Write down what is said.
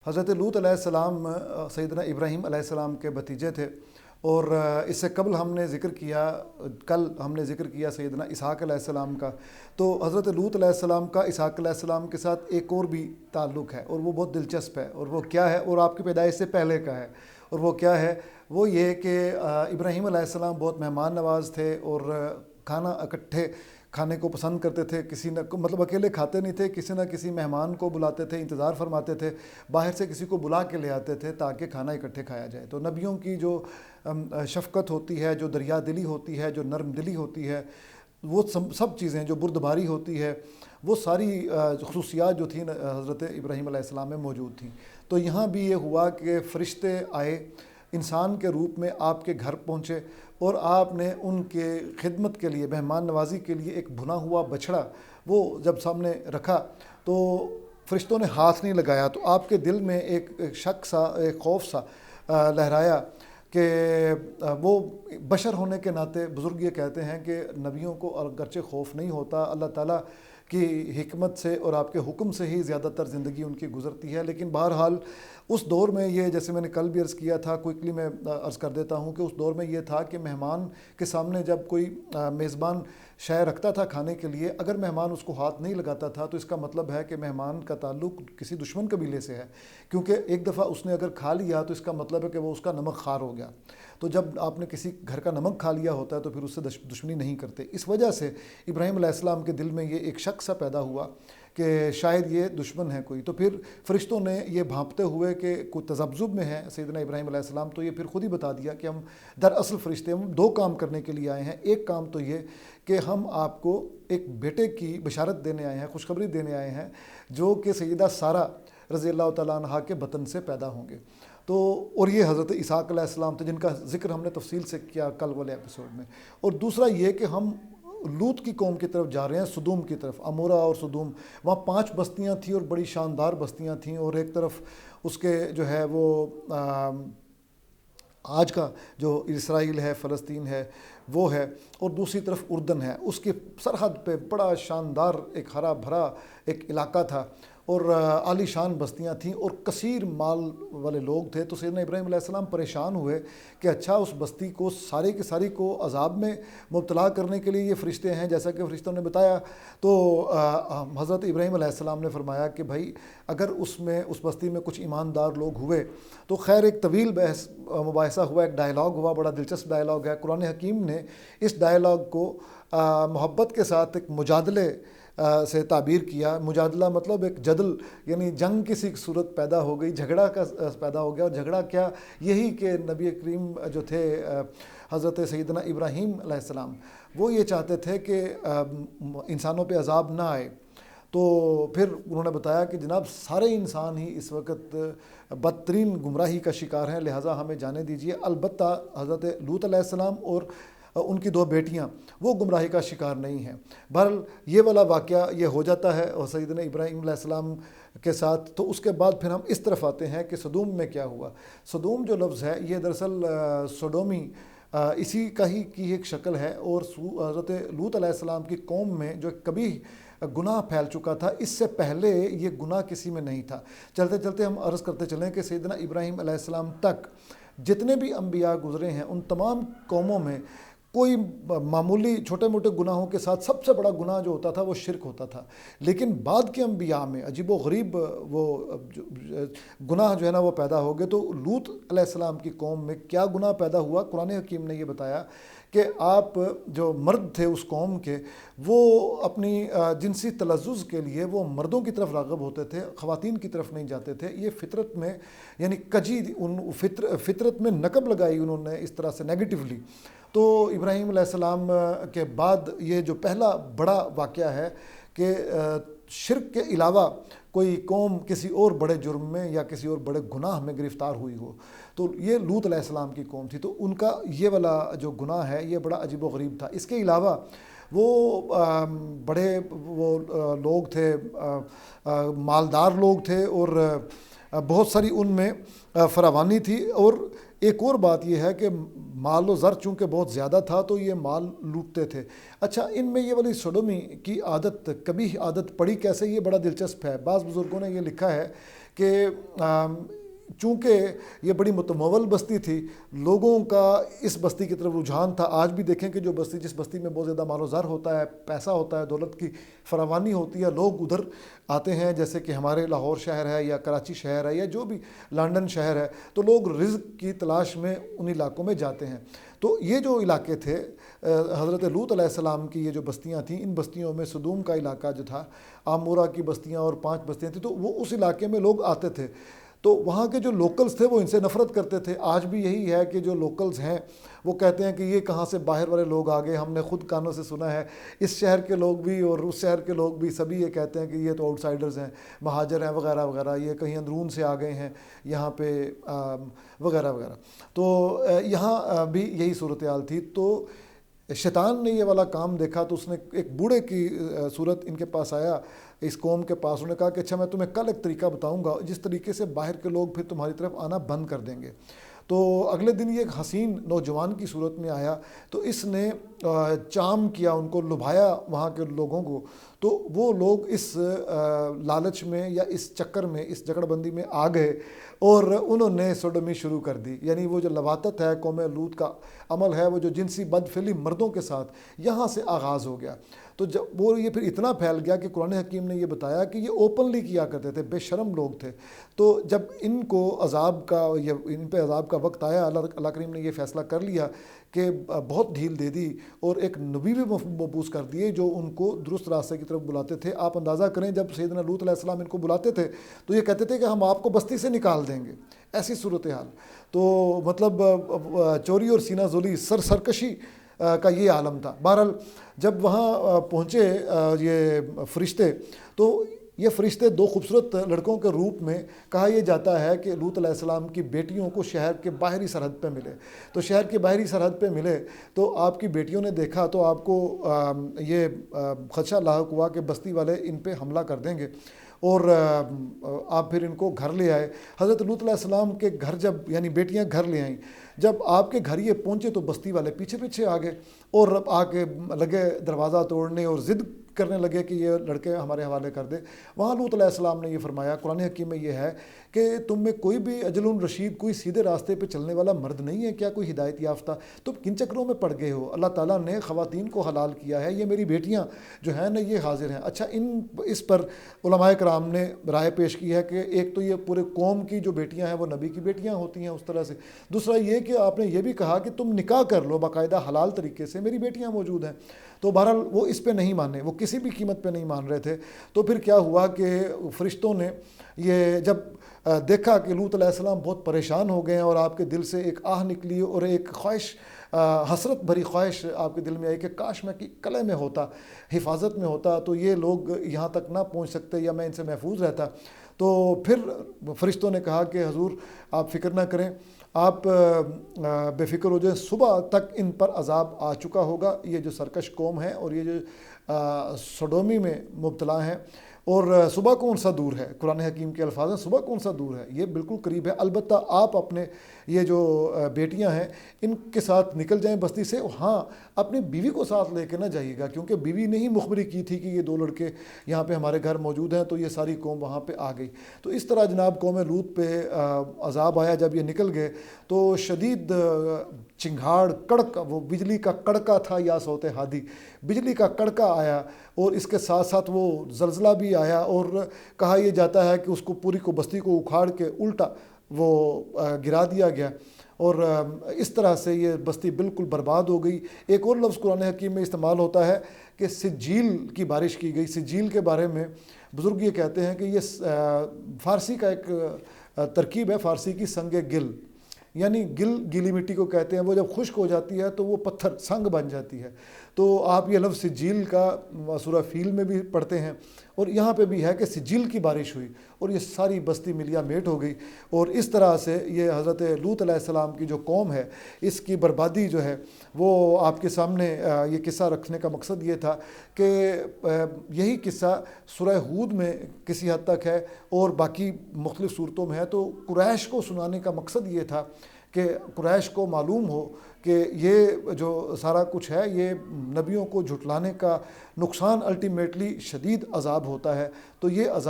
حضرت لوط علیہ السلام سیدنا ابراہیم علیہ السلام کے بھتیجے تھے، اور اس سے قبل کل ہم نے ذکر کیا سیدنا اسحاق علیہ السلام کا۔ تو حضرت لوط علیہ السلام کا اسحاق علیہ السلام کے ساتھ ایک اور بھی تعلق ہے، اور وہ بہت دلچسپ ہے، اور وہ کیا ہے، اور آپ کی پیدائش سے پہلے کا ہے، اور وہ کیا ہے، وہ یہ کہ ابراہیم علیہ السلام بہت مہمان نواز تھے، اور کھانا اکٹھے کھانے کو پسند کرتے تھے، مطلب اکیلے کھاتے نہیں تھے، کسی نہ کسی مہمان کو بلاتے تھے، انتظار فرماتے تھے، باہر سے کسی کو بلا کے لے آتے تھے تاکہ کھانا اکٹھے کھایا جائے۔ تو نبیوں کی جو شفقت ہوتی ہے، جو دریا دلی ہوتی ہے، جو نرم دلی ہوتی ہے، وہ سب چیزیں جو بردباری ہوتی ہے، وہ ساری خصوصیات جو تھیں حضرت ابراہیم علیہ السلام میں موجود تھیں۔ تو یہاں بھی یہ ہوا کہ فرشتے آئے، انسان کے روپ میں آپ کے گھر پہنچے، اور آپ نے ان کے خدمت کے لیے، مہمان نوازی کے لیے ایک بھنا ہوا بچھڑا وہ جب سامنے رکھا تو فرشتوں نے ہاتھ نہیں لگایا، تو آپ کے دل میں ایک شک سا، ایک خوف سا لہرایا کہ وہ بشر ہونے کے ناطے بزرگ یہ کہتے ہیں کہ نبیوں کو اگرچہ خوف نہیں ہوتا، اللہ تعالیٰ کی حکمت سے اور آپ کے حکم سے ہی زیادہ تر زندگی ان کی گزرتی ہے، لیکن بہرحال اس دور میں یہ، جیسے میں نے کل بھی عرض کیا تھا، کوئکلی میں عرض کر دیتا ہوں کہ اس دور میں یہ تھا کہ مہمان کے سامنے جب کوئی میزبان شے رکھتا تھا کھانے کے لیے، اگر مہمان اس کو ہاتھ نہیں لگاتا تھا تو اس کا مطلب ہے کہ مہمان کا تعلق کسی دشمن قبیلے سے ہے، کیونکہ ایک دفعہ اس نے اگر کھا لیا تو اس کا مطلب ہے کہ وہ اس کا نمک خوار ہو گیا۔ تو جب آپ نے کسی گھر کا نمک کھا لیا ہوتا ہے تو پھر اس سے دشمنی نہیں کرتے۔ اس وجہ سے ابراہیم علیہ السلام کے دل میں یہ ایک شک سا پیدا ہوا کہ شاید یہ دشمن ہے کوئی۔ تو پھر فرشتوں نے یہ بھانپتے ہوئے کہ کوئی تذبذب میں ہے سیدنا ابراہیم علیہ السلام، تو یہ پھر خود ہی بتا دیا کہ ہم دراصل فرشتے ہم دو کام کرنے کے لیے آئے ہیں۔ ایک کام تو یہ کہ ہم آپ کو ایک بیٹے کی بشارت دینے آئے ہیں، خوشخبری دینے آئے ہیں، جو کہ سیدہ سارہ رضی اللہ تعالیٰ عنہا کے بطن سے پیدا ہوں گے۔ تو اور یہ حضرت اسحاق علیہ السلام تھے جن کا ذکر ہم نے تفصیل سے کیا کل والے ایپیسوڈ میں۔ اور دوسرا یہ کہ ہم لوط کی قوم کی طرف جا رہے ہیں، سدوم کی طرف، امورا اور سدوم، وہاں 5 بستیاں تھیں اور بڑی شاندار بستیاں تھیں، اور ایک طرف اس کے جو ہے وہ آج کا جو اسرائیل ہے، فلسطین ہے وہ ہے، اور دوسری طرف اردن ہے، اس کی سرحد پہ بڑا شاندار ایک ہرا بھرا ایک علاقہ تھا، اور عالی شان بستیاں تھیں اور کثیر مال والے لوگ تھے۔ تو سیدنا ابراہیم علیہ السلام پریشان ہوئے کہ اچھا اس بستی کو ساری کی ساری کو عذاب میں مبتلا کرنے کے لیے یہ فرشتے ہیں، جیسا کہ فرشتوں نے بتایا۔ تو حضرت ابراہیم علیہ السلام نے فرمایا کہ بھائی اگر اس بستی میں کچھ ایماندار لوگ ہوئے تو خیر، ایک طویل بحث مباحثہ ہوا، ایک ڈائلاگ ہوا، بڑا دلچسپ ڈائلاگ ہے۔ قرآن حکیم نے اس ڈائلاگ کو محبت کے ساتھ ایک مجادلے سے تعبیر کیا۔ مجادلہ مطلب ایک جدل، یعنی جنگ کسی صورت پیدا ہو گئی، جھگڑا کا پیدا ہو گیا، اور جھگڑا کیا، یہی کہ نبی کریم جو تھے حضرت سیدنا ابراہیم علیہ السلام، وہ یہ چاہتے تھے کہ انسانوں پہ عذاب نہ آئے۔ تو پھر انہوں نے بتایا کہ جناب سارے انسان ہی اس وقت بدترین گمراہی کا شکار ہیں، لہٰذا ہمیں جانے دیجیے، البتہ حضرت لوط علیہ السلام اور ان کی 2 بیٹیاں وہ گمراہی کا شکار نہیں ہیں۔ بہرحال یہ والا واقعہ یہ ہو جاتا ہے اور سیدنا ابراہیم علیہ السلام کے ساتھ۔ تو اس کے بعد پھر ہم اس طرف آتے ہیں کہ سدوم میں کیا ہوا۔ سدوم جو لفظ ہے یہ دراصل سوڈومی اسی کا ہی کی ایک شکل ہے، اور حضرت لوط علیہ السلام کی قوم میں جو کبھی گناہ پھیل چکا تھا، اس سے پہلے یہ گناہ کسی میں نہیں تھا۔ چلتے چلتے ہم عرض کرتے چلیں کہ سیدنا ابراہیم علیہ السلام تک جتنے بھی انبیاء گزرے ہیں، ان تمام قوموں میں کوئی معمولی چھوٹے موٹے گناہوں کے ساتھ سب سے بڑا گناہ جو ہوتا تھا وہ شرک ہوتا تھا، لیکن بعد کے انبیاء میں عجیب و غریب وہ گناہ جو ہے نا وہ پیدا ہو گئے۔ تو لوط علیہ السلام کی قوم میں کیا گناہ پیدا ہوا، قرآن حکیم نے یہ بتایا کہ آپ جو مرد تھے اس قوم کے، وہ اپنی جنسی تلذذ کے لیے وہ مردوں کی طرف راغب ہوتے تھے، خواتین کی طرف نہیں جاتے تھے۔ یہ فطرت میں، یعنی فطرت میں نقب لگائی انہوں نے اس طرح سے نیگیٹیولی۔ تو ابراہیم علیہ السلام کے بعد یہ جو پہلا بڑا واقعہ ہے کہ شرک کے علاوہ کوئی قوم کسی اور بڑے جرم میں یا کسی اور بڑے گناہ میں گرفتار ہوئی ہو، تو یہ لوط علیہ السلام کی قوم تھی۔ تو ان کا یہ والا جو گناہ ہے یہ بڑا عجیب و غریب تھا۔ اس کے علاوہ وہ بڑے وہ لوگ تھے، مالدار لوگ تھے، اور بہت ساری ان میں فراوانی تھی، اور ایک اور بات یہ ہے کہ مال و زر چونکہ بہت زیادہ تھا تو یہ مال لوٹتے تھے۔ اچھا، ان میں یہ والی سوڈومی کی عادت، کبھی عادت پڑی کیسے، یہ بڑا دلچسپ ہے۔ بعض بزرگوں نے یہ لکھا ہے کہ چونکہ یہ بڑی متمول بستی تھی، لوگوں کا اس بستی کی طرف رجحان تھا۔ آج بھی دیکھیں کہ جو بستی، جس بستی میں بہت زیادہ مال و زر ہوتا ہے، پیسہ ہوتا ہے، دولت کی فراوانی ہوتی ہے، لوگ ادھر آتے ہیں، جیسے کہ ہمارے لاہور شہر ہے یا کراچی شہر ہے یا جو بھی لنڈن شہر ہے، تو لوگ رزق کی تلاش میں ان علاقوں میں جاتے ہیں۔ تو یہ جو علاقے تھے حضرت لوط علیہ السلام کی یہ جو بستیاں تھیں، ان بستیوں میں صدوم کا علاقہ جو تھا، آمورہ کی بستیاں اور 5 بستیاں تھیں، تو وہ اس علاقے میں لوگ آتے تھے۔ تو وہاں کے جو لوکلز تھے وہ ان سے نفرت کرتے تھے۔ آج بھی یہی ہے کہ جو لوکلز ہیں وہ کہتے ہیں کہ یہ کہاں سے باہر والے لوگ آ گئے، ہم نے خود کانوں سے سنا ہے، اس شہر کے لوگ بھی اور اس شہر کے لوگ بھی سبھی یہ کہتے ہیں کہ یہ تو آؤٹ سائڈرز ہیں، مہاجر ہیں وغیرہ وغیرہ، یہ کہیں اندرون سے آ گئے ہیں یہاں پہ وغیرہ وغیرہ۔ تو یہاں بھی یہی صورتحال تھی۔ تو شیطان نے یہ والا کام دیکھا تو اس نے ایک بوڑھے کی صورت ان کے پاس آیا، اس قوم کے پاس۔ انہوں نے کہا کہ اچھا میں تمہیں کل ایک طریقہ بتاؤں گا جس طریقے سے باہر کے لوگ پھر تمہاری طرف آنا بند کر دیں گے۔ تو اگلے دن یہ ایک حسین نوجوان کی صورت میں آیا، تو اس نے چام کیا، ان کو لبھایا وہاں کے لوگوں کو۔ تو وہ لوگ اس لالچ میں یا اس چکر میں، اس جکڑ بندی میں آ گئے اور انہوں نے سوڈومی شروع کر دی۔ یعنی وہ جو لواطت ہے، قوم لوط کا عمل ہے، وہ جو جنسی بدفعلی مردوں کے ساتھ، یہاں سے آغاز ہو گیا۔ تو جب وہ یہ پھر اتنا پھیل گیا کہ قرآن حکیم نے یہ بتایا کہ یہ اوپنلی کیا کرتے تھے، بے شرم لوگ تھے۔ تو جب ان کو عذاب کا، ان پہ عذاب کا وقت آیا، اللہ کریم نے یہ فیصلہ کر لیا کہ بہت ڈھیل دے دی اور ایک نبی بھی مبعوث کر دیے جو ان کو درست راستے کی طرف بلاتے تھے۔ آپ اندازہ کریں جب سیدنا لوط علیہ السلام ان کو بلاتے تھے تو یہ کہتے تھے کہ ہم آپ کو بستی سے نکال دیں گے، ایسی صورتحال۔ تو مطلب چوری اور سینہ زولی، سرکشی کا یہ عالم تھا۔ بہرحال جب وہاں پہنچے یہ فرشتے، تو یہ فرشتے 2 خوبصورت لڑکوں کے روپ میں، کہا یہ جاتا ہے کہ لوط علیہ السلام کی بیٹیوں کو شہر کے باہری سرحد پہ ملے۔ تو شہر کے باہری سرحد پہ ملے تو آپ کی بیٹیوں نے دیکھا تو آپ کو یہ خدشہ لاحق ہوا کہ بستی والے ان پہ حملہ کر دیں گے، اور آپ پھر ان کو گھر لے آئے۔ حضرت لوط علیہ السلام کے گھر جب، یعنی بیٹیاں گھر لے آئیں، جب آپ کے گھر یہ پہنچے تو بستی والے پیچھے پیچھے آ گئے اور آ کے لگے دروازہ توڑنے اور ضد کرنے لگے کہ یہ لڑکے ہمارے حوالے کر دے۔ وہاں لوط علیہ السلام نے یہ فرمایا، قرآن حکیم میں یہ ہے کہ تم میں کوئی بھی اجل رشید، کوئی سیدھے راستے پہ چلنے والا مرد نہیں ہے کیا، کوئی ہدایت یافتہ؟ تم کن چکروں میں پڑ گئے ہو؟ اللہ تعالیٰ نے خواتین کو حلال کیا ہے، یہ میری بیٹیاں جو ہیں نا یہ حاضر ہیں۔ اچھا، اس پر علماء کرام نے رائے پیش کی ہے کہ ایک تو یہ پورے قوم کی جو بیٹیاں ہیں وہ نبی کی بیٹیاں ہوتی ہیں اس طرح سے، دوسرا یہ کہ آپ نے یہ بھی کہا کہ تم نکاح کر لو باقاعدہ حلال طریقے سے، میری بیٹیاں موجود ہیں۔ تو بہرحال وہ اس پہ نہیں مانے، وہ کسی بھی قیمت پہ نہیں مان رہے تھے۔ تو پھر کیا ہوا کہ فرشتوں نے یہ جب دیکھا کہ لوط علیہ السلام بہت پریشان ہو گئے ہیں اور آپ کے دل سے ایک آہ نکلی اور ایک خواہش، حسرت بھری خواہش آپ کے دل میں آئی کہ کاش میں قلعے میں ہوتا، حفاظت میں ہوتا، تو یہ لوگ یہاں تک نہ پہنچ سکتے یا میں ان سے محفوظ رہتا۔ تو پھر فرشتوں نے کہا کہ حضور آپ فکر نہ کریں، آپ بے فکر ہو جائیں، صبح تک ان پر عذاب آ چکا ہوگا، یہ جو سرکش قوم ہے اور یہ جو سڈومی میں مبتلا ہیں۔ اور صبح کون سا دور ہے، قرآن حکیم کے الفاظ ہیں، صبح کون سا دور ہے، یہ بالکل قریب ہے۔ البتہ آپ اپنے یہ جو بیٹیاں ہیں ان کے ساتھ نکل جائیں بستی سے، ہاں اپنی بیوی کو ساتھ لے کے نہ جائیے گا، کیونکہ بیوی نے ہی مخبری کی تھی کہ یہ 2 لڑکے یہاں پہ ہمارے گھر موجود ہیں، تو یہ ساری قوم وہاں پہ آ گئی۔ تو اس طرح جناب قوم لوط پہ عذاب آیا۔ جب یہ نکل گئے تو شدید چنگھاڑ، کڑک، وہ بجلی کا کڑکا تھا یا صوت ہادی، بجلی کا کڑکا آیا، اور اس کے ساتھ ساتھ وہ زلزلہ بھی آیا، اور کہا یہ جاتا ہے کہ اس کو پوری کو بستی کو اکھاڑ کے الٹا وہ گرا دیا گیا، اور اس طرح سے یہ بستی بالکل برباد ہو گئی۔ ایک اور لفظ قرآن حکیم میں استعمال ہوتا ہے کہ سجیل کی بارش کی گئی۔ سجیل کے بارے میں بزرگ یہ کہتے ہیں کہ یہ فارسی کا ایک ترکیب ہے، فارسی کی سنگ گل، یعنی گیلی مٹی کو کہتے ہیں، وہ جب خشک ہو جاتی ہے تو وہ پتھر سنگ بن جاتی ہے۔ تو آپ یہ لفظ سجیل کا سورہ فیل میں بھی پڑھتے ہیں، اور یہاں پہ بھی ہے کہ سجیل کی بارش ہوئی اور یہ ساری بستی ملیا میٹ ہو گئی۔ اور اس طرح سے یہ حضرت لوط علیہ السلام کی جو قوم ہے اس کی بربادی جو ہے وہ آپ کے سامنے یہ قصہ رکھنے کا مقصد یہ تھا کہ یہی قصہ سورہ ہود میں کسی حد تک ہے اور باقی مختلف صورتوں میں ہے۔ تو قریش کو سنانے کا مقصد یہ تھا کہ قریش کو معلوم ہو کہ یہ جو سارا کچھ ہے یہ نبیوں کو جھٹلانے کا نقصان الٹیمیٹلی شدید عذاب ہوتا ہے۔ تو یہ عذاب